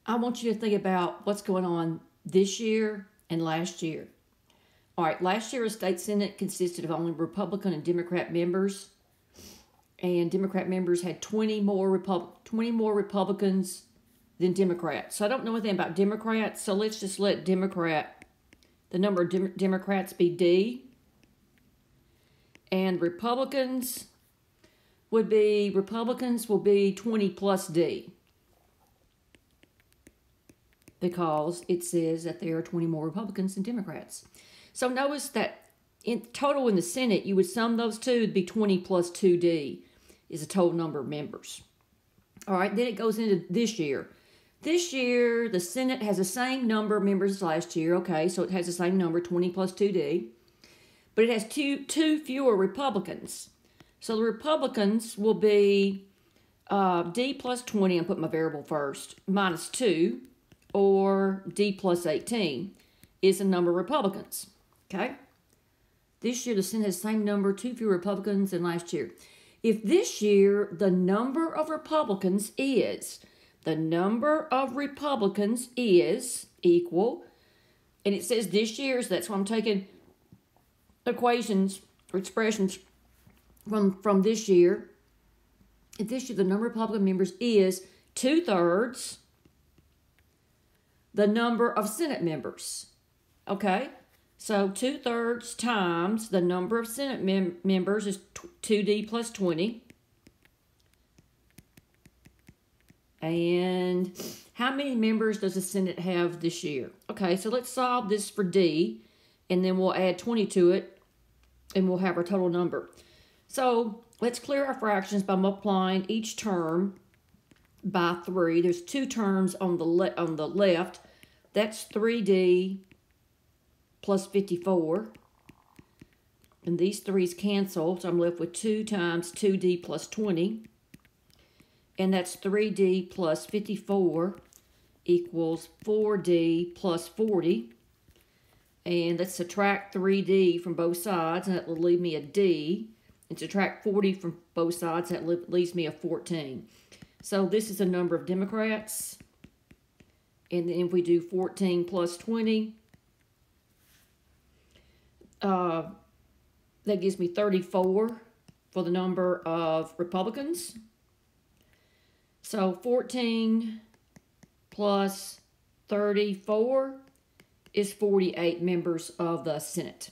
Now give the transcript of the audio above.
I want you to think about what's going on this year and last year. All right, last year, a state senate consisted of only Republican and Democrat members, and Democrat members had 20 more Republicans than Democrats. So I don't know anything about Democrats, so let's just let the number of Democrats be D, and Republicans will be 20 plus D, because it says that there are 20 more Republicans than Democrats. So notice that in total in the Senate, you would sum those two, it'd be 20 plus 2D is the total number of members. All right, then it goes into this year. This year, the Senate has the same number of members as last year. Okay, so it has the same number, 20 plus 2D. But it has two fewer Republicans. So the Republicans will be D plus 20, I'll put my variable first, minus 2, or D plus 18 is the number of Republicans. Okay? This year, the Senate has the same number, 2 fewer Republicans than last year. If this year the number of Republicans is equal, and it says this year, so that's why I'm taking equations or expressions from this year. If this year the number of Republican members is 2/3 the number of Senate members, okay? So 2/3 times the number of Senate members is 2D plus 20. And how many members does the Senate have this year? Okay, so let's solve this for D, and then we'll add 20 to it, and we'll have our total number. So let's clear our fractions by multiplying each term by 3. There's 2 terms on the left. That's 3D plus 54. And these 3's cancel, so I'm left with 2 times 2D plus 20. And that's 3D plus 54 equals 4D plus 40. And let's subtract 3D from both sides, and that will leave me a D. And subtract 40 from both sides, that leaves me a 14. So this is the number of Democrats. And then if we do 14 plus 20, that gives me 34 for the number of Republicans. So 14 plus 34 is 48 members of the Senate.